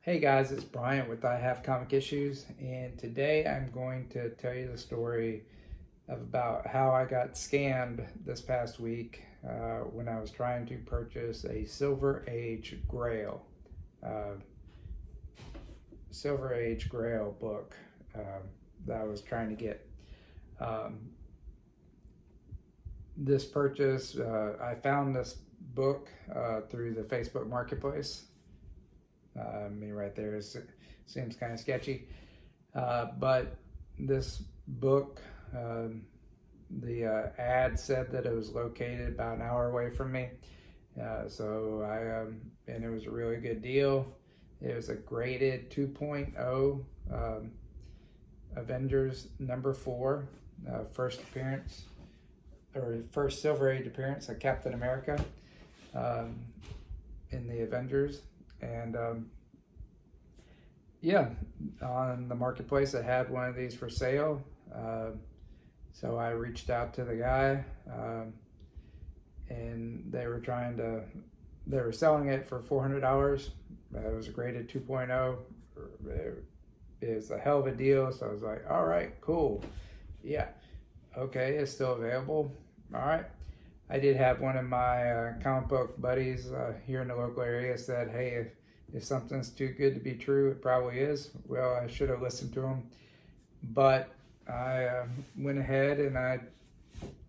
Hey guys, it's Brian with I Have Comic Issues, and today I'm going to tell you the story of about how I got scammed this past week when I was trying to purchase a Silver Age Grail, uh, Silver Age Grail book that I was trying to get. Um, this purchase, I found this book through the Facebook Marketplace. Me right there seems kind of sketchy, but this book, the ad said that it was located about an hour away from me, and it was a really good deal. It was a graded 2.0 Avengers number 4, first appearance, or first Silver Age appearance of Captain America in the Avengers. And yeah, on the marketplace, I had one of these for sale. So I reached out to the guy, and they were selling it for $400. It was a graded 2.0. It was a hell of a deal. So I was like, all right, cool. Yeah, okay, it's still available. All right. I did have one of my comic book buddies here in the local area said, hey, if something's too good to be true, it probably is. Well, I should have listened to him. But I went ahead and I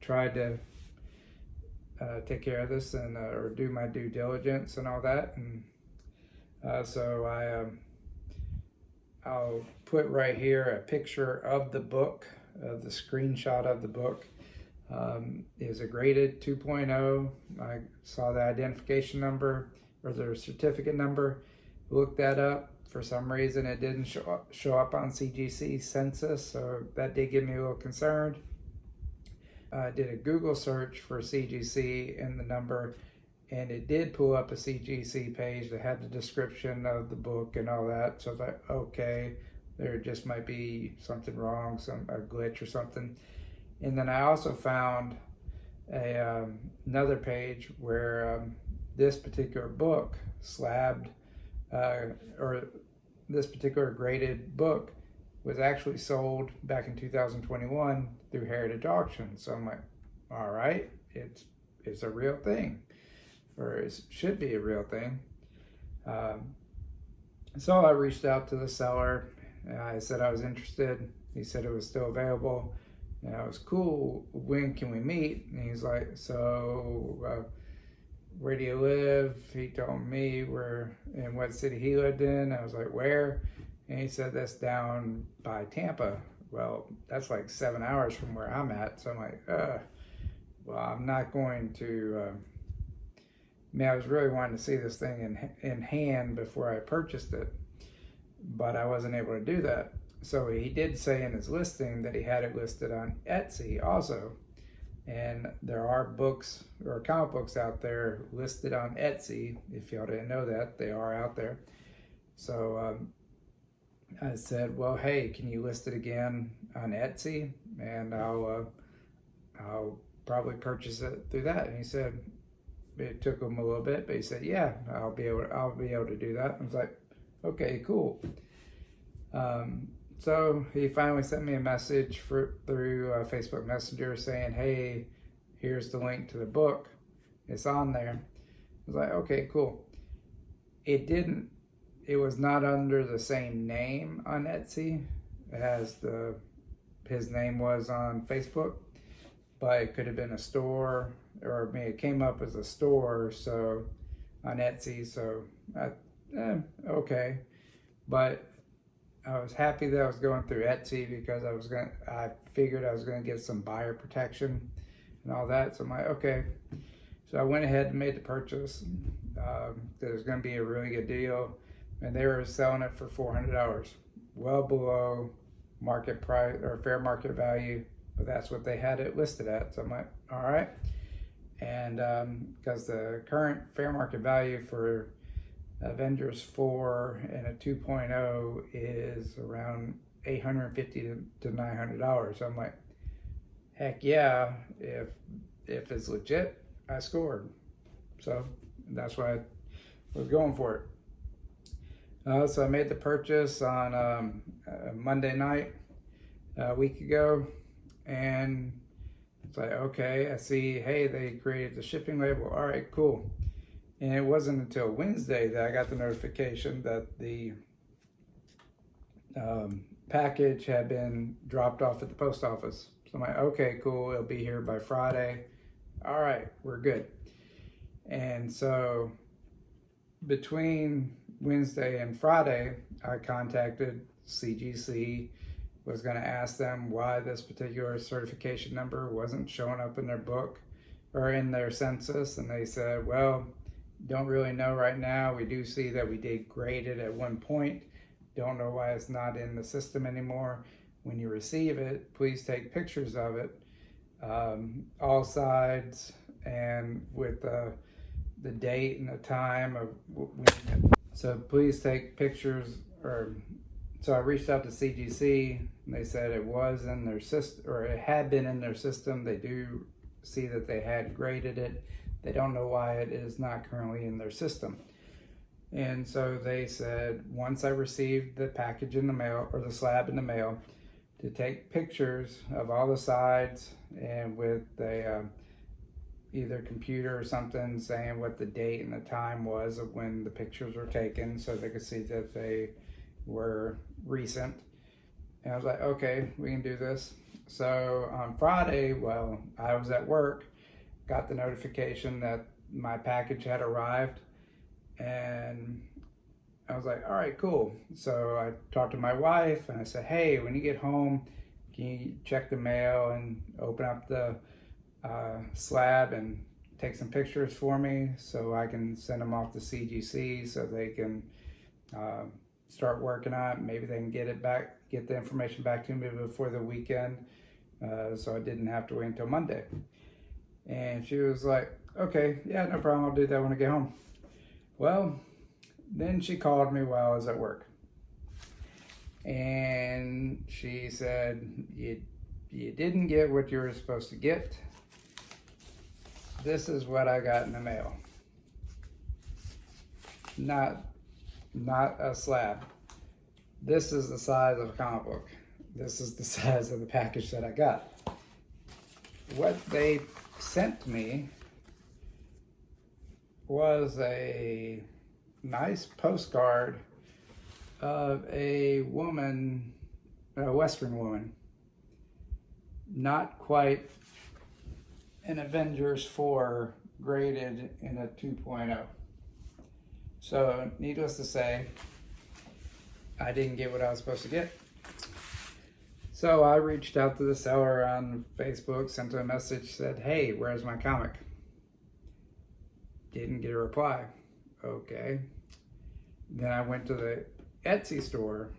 tried to take care of this and or do my due diligence and all that. And I'll put right here a picture of the book, of the screenshot of the book. Is a graded 2.0. I saw the identification number or the certificate number, looked that up. For some reason it didn't show up on CGC census, so that did get me a little concerned. I did a Google search for CGC and the number, and it did pull up a CGC page that had the description of the book and all that. So I was like, okay, there just might be something wrong, a glitch or something. And then I also found another page where this particular book or this particular graded book was actually sold back in 2021 through Heritage Auction. So I'm like, all right, it's a real thing, or it should be a real thing. So I reached out to the seller. I said I was interested. He said it was still available. And I was cool. When can we meet? And he's like, so where do you live? He told me in what city he lived in. I was like, where? And he said that's down by Tampa. Well, that's like 7 hours from where I'm at. So I'm like, well, I'm not going to. I was really wanting to see this thing in hand before I purchased it, but I wasn't able to do that. So he did say in his listing that he had it listed on Etsy also. And there are books or comic books out there listed on Etsy. If y'all didn't know that, they are out there. So I said, well, hey, can you list it again on Etsy? And I'll probably purchase it through that. And he said, it took him a little bit, but he said, yeah, I'll be able to do that. I was like, okay, cool. So he finally sent me a message through Facebook Messenger saying, hey, here's the link to the book. It's on there. I was like, okay, cool. It was not under the same name on Etsy as his name was on Facebook, but it could have been a store, or maybe it came up as a store, so on Etsy, so okay. But I was happy that I was going through Etsy because I figured I was gonna get some buyer protection and all that. So I'm like, okay. So I went ahead and made the purchase. It was gonna be a really good deal, and they were selling it for $400, well below market price or fair market value, but that's what they had it listed at. So I'm like, all right. And because the current fair market value for Avengers 4 and a 2.0 is around $850 to $900. So I'm like, heck yeah, if it's legit, I scored. So that's why I was going for it. So I made the purchase on Monday night a week ago, and it's like, okay, I see, hey, they created the shipping label. All right, cool. And it wasn't until Wednesday that I got the notification that the package had been dropped off at the post office. So I'm like, okay, cool. It'll be here by Friday. All right, we're good. And so between Wednesday and Friday, I contacted CGC, was going to ask them why this particular certification number wasn't showing up in their book or in their census. And they said, well, don't really know right now. We do see that we did grade it at one point. Don't know why it's not in the system anymore. When you receive it, please take pictures of it, all sides, and with the date and the time of when. So please take pictures. So I reached out to CGC, and they said it was in their system, or it had been in their system. They do see that they had graded it. They don't know why it is not currently in their system. And so they said, once I received the package in the mail, or the slab in the mail, to take pictures of all the sides, and with a either computer or something saying what the date and the time was of when the pictures were taken, so they could see that they were recent. And I was like, okay, we can do this. So on Friday, well, I was at work, got the notification that my package had arrived, and I was like, all right, cool. So I talked to my wife, and I said, hey, when you get home, can you check the mail and open up the slab and take some pictures for me so I can send them off to CGC so they can start working on it. Maybe they can get the information back to me before the weekend, so I didn't have to wait until Monday. And she was like, okay, yeah, no problem. I'll do that when I get home. Well, then she called me while I was at work. And she said, you didn't get what you were supposed to get. This is what I got in the mail. Not a slab. This is the size of a comic book. This is the size of the package that I got. What they sent me was a nice postcard of a woman, a Western woman, not quite an Avengers 4 graded in a 2.0. So needless to say, I didn't get what I was supposed to get. So I reached out to the seller on Facebook, sent her a message, said, hey, where's my comic? Didn't get a reply. Okay. Then I went to the Etsy store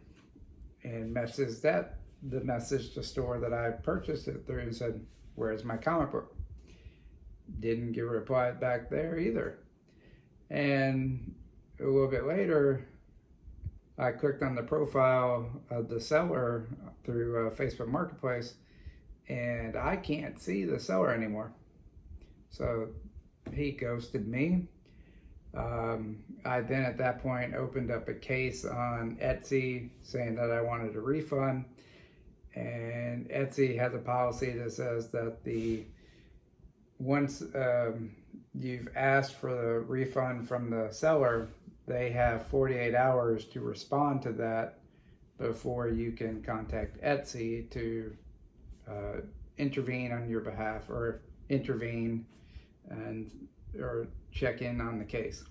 and messaged the store that I purchased it through and said, where's my comic book? Didn't get a reply back there either. And a little bit later, I clicked on the profile of the seller through Facebook Marketplace, and I can't see the seller anymore. So he ghosted me. I then at that point opened up a case on Etsy saying that I wanted a refund, and Etsy has a policy that says that once you've asked for the refund from the seller, they have 48 hours to respond to that before you can contact Etsy to intervene on your behalf, or intervene or check in on the case.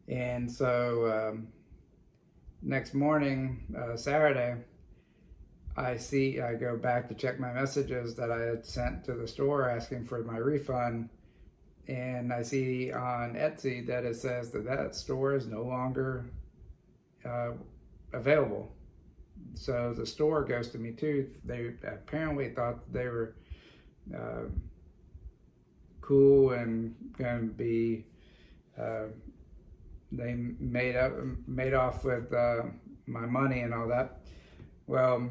And so next morning, Saturday, I go back to check my messages that I had sent to the store asking for my refund, and I see on Etsy that it says that store is no longer available. So the store ghosted me too. They apparently thought they were cool and going to be, they made off with my money and all that. Well,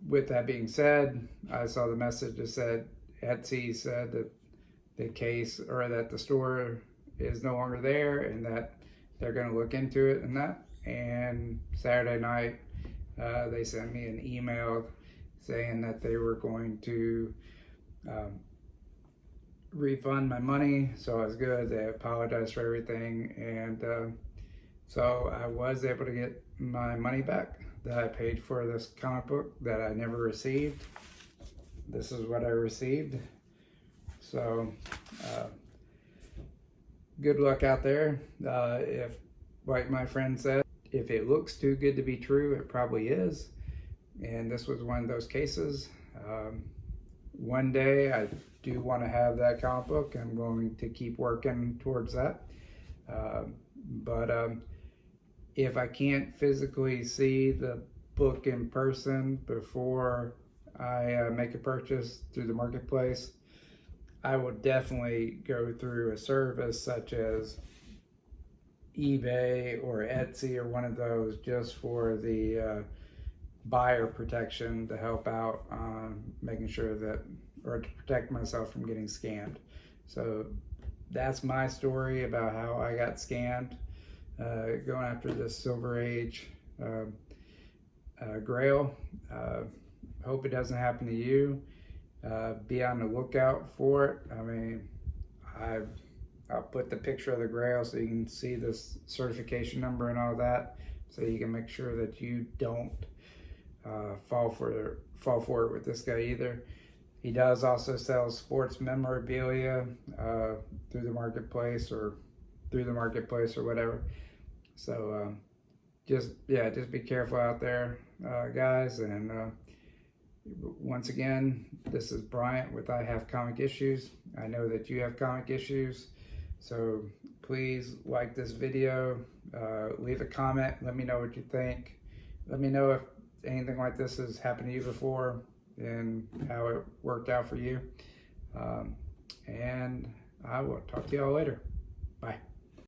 with that being said, I saw the message that said Etsy said that the case, or that the store is no longer there, and that they're going to look into it and that. And Saturday night, they sent me an email saying that they were going to refund my money, so I was good. They apologized for everything, and so I was able to get my money back that I paid for this comic book that I never received. This is what I received. So good luck out there. If, like my friend said, if it looks too good to be true, it probably is. And this was one of those cases. One day I do want to have that comic book. I'm going to keep working towards that. But if I can't physically see the book in person before I make a purchase through the marketplace, I will definitely go through a service such as eBay or Etsy or one of those, just for the buyer protection, to help out on making sure that, or to protect myself from getting scammed. So that's my story about how I got scammed going after this Silver Age Grail. Hope it doesn't happen to you. Be on the lookout for it. I mean, I'll put the picture of the Grail so you can see this certification number and all that, so you can make sure that you don't fall for it with this guy either. He does also sell sports memorabilia through the marketplace or whatever. So just be careful out there, guys. And once again, this is Bryant with I Have Comic Issues. I know that you have comic issues, so please like this video, leave a comment, let me know what you think. Let me know if anything like this has happened to you before and how it worked out for you. And I will talk to y'all later. Bye.